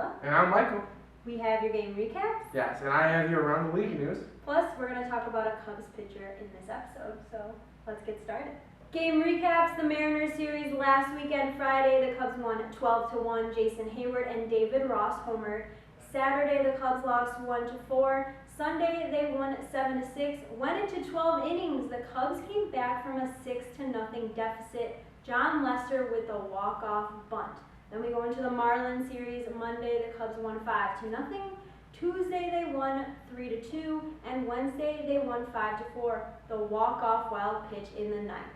Isabella. And I'm Michael. We have your game recaps. Yes, and I have your around the league news. Plus, we're going to talk about a Cubs pitcher in this episode, so let's get started. Game recaps, the Mariners series last weekend, Friday, the Cubs won 12-1. Jason Hayward and David Ross homered. Saturday, the Cubs lost 1-4. Sunday, they won 7-6. Went into 12 innings. The Cubs came back from a 6-0 deficit. John Lester with a walk-off bunt. Then we go into the Marlins series. Monday, the Cubs won 5-0. Tuesday, they won 3-2. And Wednesday, they won 5-4. The walk-off wild pitch in the ninth.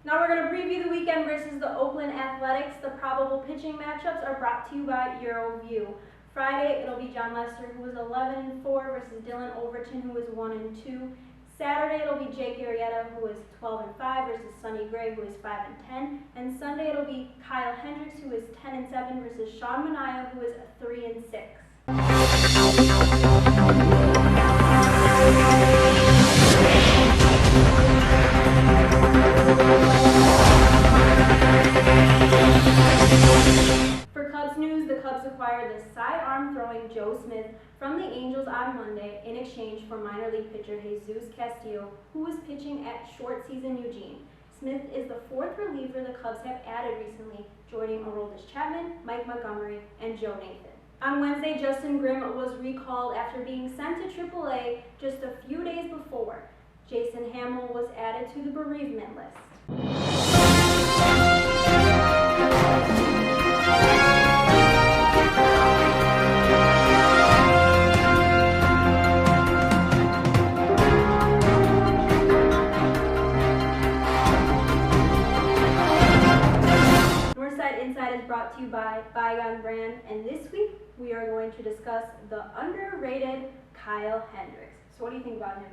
Now we're going to preview the weekend versus the Oakland Athletics. The probable pitching matchups are brought to you by EuroView. Friday, it'll be John Lester, who was 11-4, versus Dylan Overton, who was 1-2. Saturday, it'll be Jake Arrieta, who was 12-5, versus Sonny Gray, who was 5-10. And Sunday, it'll be Kyle Hendricks, who was 10-7, versus Sean Manaea, who was 3-6. For Cubs news, the Cubs acquired the sidearm throwing Joe Smith from the Angels on Monday in exchange for minor league pitcher Jesus Castillo, who was pitching at short season Eugene. Smith is the fourth reliever the Cubs have added recently, joining Aroldis Chapman, Mike Montgomery, and Joe Nathan. On Wednesday, Justin Grimm was recalled after being sent to AAA just a few days before. Jason Hamill was added to the bereavement list. Northside Inside is brought to you by Bygone Brand, and this week we are going to discuss the underrated Kyle Hendricks. So what do you think about him?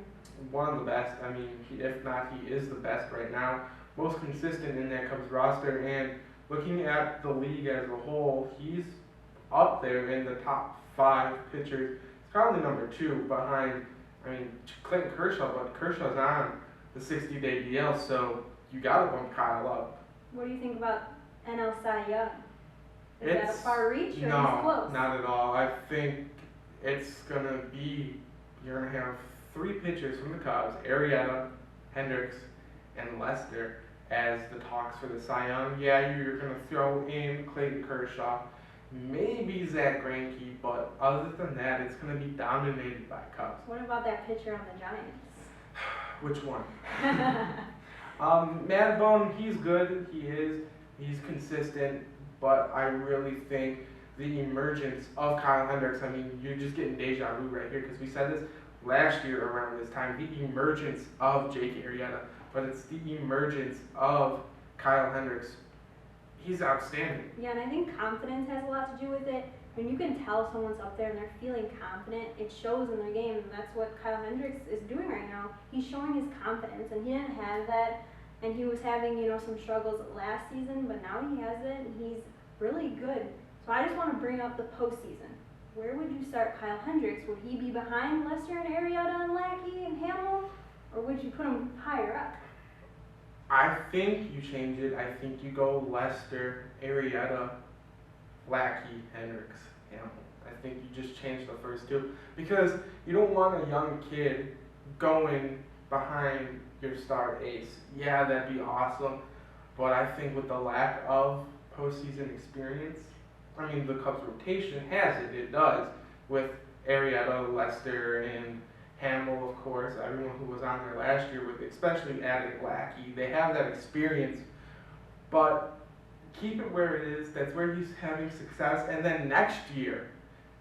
One of the best. I mean, if not, he is the best right now. Most consistent in that Cubs roster, and looking at the league as a whole, he's up there in the top 5 pitchers. He's probably number 2 behind, Clayton Kershaw, but Kershaw's on the 60-day DL, so you got to bump Kyle up. What do you think about NL Cy Young? Is that a far reach, or no, is close? Not at all. I think it's going to be, you're going to have 3 pitchers from the Cubs, Arrieta, Hendricks, and Lester, as the talks for the Cy Young. Yeah, you're going to throw in Clayton Kershaw, maybe Zach Greinke, but other than that, it's going to be dominated by Cubs. What about that pitcher on the Giants? Which one? Madbone, he's good. He's consistent, but I really think the emergence of Kyle Hendricks, you're just getting deja vu right here, because we said this last year around this time, the emergence of Jake Arrieta, but it's the emergence of Kyle Hendricks. He's outstanding. Yeah, and I think confidence has a lot to do with it. When you can tell someone's up there and they're feeling confident, it shows in their game, and that's what Kyle Hendricks is doing right now. He's showing his confidence, and he didn't have that, and he was having, some struggles last season, but now he has it, and he's really good. So I just want to bring up the postseason. Where would you start Kyle Hendricks? Would he be behind Lester and Arrieta and Lackey and Hamill, or would you put him higher up? I think you change it. I think you go Lester, Arrieta, Lackey, Hendricks, Hamill. I think you just change the first 2, because you don't want a young kid going behind your star ace. Yeah, that'd be awesome, but I think with the lack of postseason experience, the Cubs rotation has it. It does, with Arrieta, Lester, and Hamill, of course. Everyone who was on there last year, with especially adding Lackey, they have that experience. But keep it where it is. That's where he's having success. And then next year,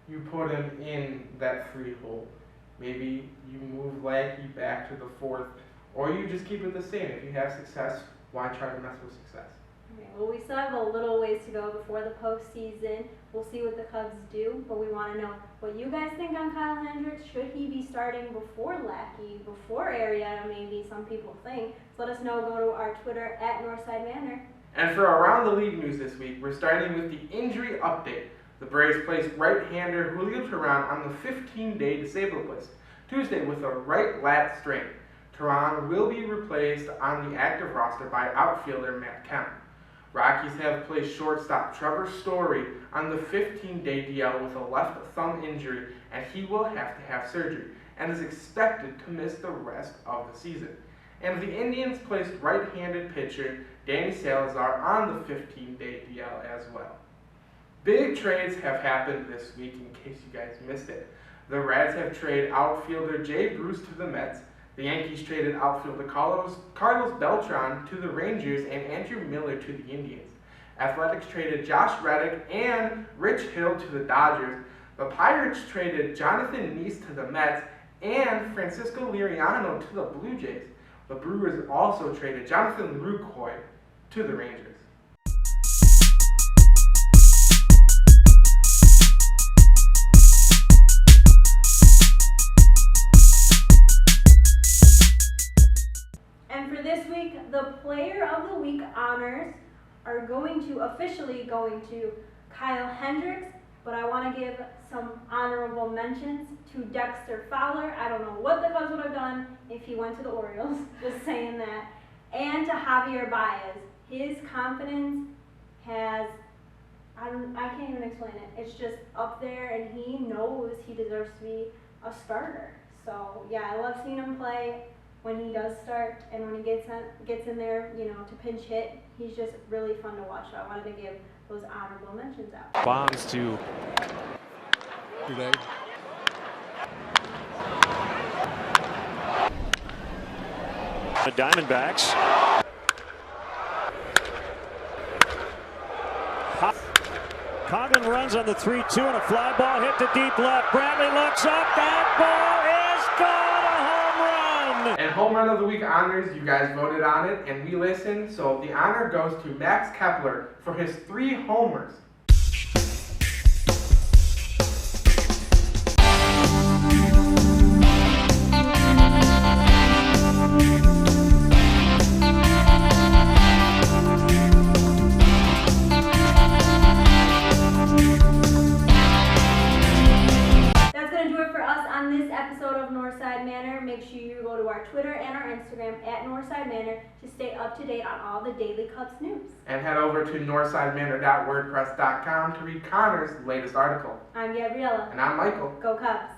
you put him in that free hole. Maybe you move Lackey back to the 4th, or you just keep it the same. If you have success, why try to mess with success? Okay, well, we still have a little ways to go before the postseason. We'll see what the Cubs do, but we want to know what you guys think on Kyle Hendricks. Should he be starting before Lackey, before Arrieta, maybe some people think? So let us know. Go to our Twitter at Northside Manor. And for Around the League news this week, we're starting with the injury update. The Braves placed right-hander Julio Teheran on the 15-day disabled list Tuesday with a right lat strain. Teheran will be replaced on the active roster by outfielder Matt Kemp. Rockies have placed shortstop Trevor Story on the 15-day DL with a left thumb injury, and he will have to have surgery and is expected to miss the rest of the season. And the Indians placed right-handed pitcher Danny Salazar on the 15-day DL as well. Big trades have happened this week in case you guys missed it. The Reds have traded outfielder Jay Bruce to the Mets. The Yankees traded outfielder Carlos Beltran to the Rangers and Andrew Miller to the Indians. Athletics traded Josh Reddick and Rich Hill to the Dodgers. The Pirates traded Jonathan Neese to the Mets and Francisco Liriano to the Blue Jays. The Brewers also traded Jonathan Lucroy to the Rangers. And for this week, the Player of the Week honors are officially going to Kyle Hendricks, but I want to give some honorable mentions to Dexter Fowler. I don't know what the Cubs would have done if he went to the Orioles, just saying that. And to Javier Baez. His confidence has, I can't even explain it. It's just up there, and he knows he deserves to be a starter. So yeah, I love seeing him play when he does start, and when he gets in there, to pinch hit. He's just really fun to watch. So I wanted to give those honorable mentions out. Bonds to today. The Diamondbacks. Coghlan runs on the 3-2 and a fly ball hit to deep left. Bradley looks up. That ball is gone. A home run. And Home Run of the Week honors, you guys voted on it, and we listened. So the honor goes to Max Kepler for his 3 homers. Episode of Northside Manor. Make sure you go to our Twitter and our Instagram at Northside Manor to stay up to date on all the daily Cubs news. And head over to northsidemanor.wordpress.com to read Connor's latest article. I'm Gabriella. And I'm Michael. Go Cubs.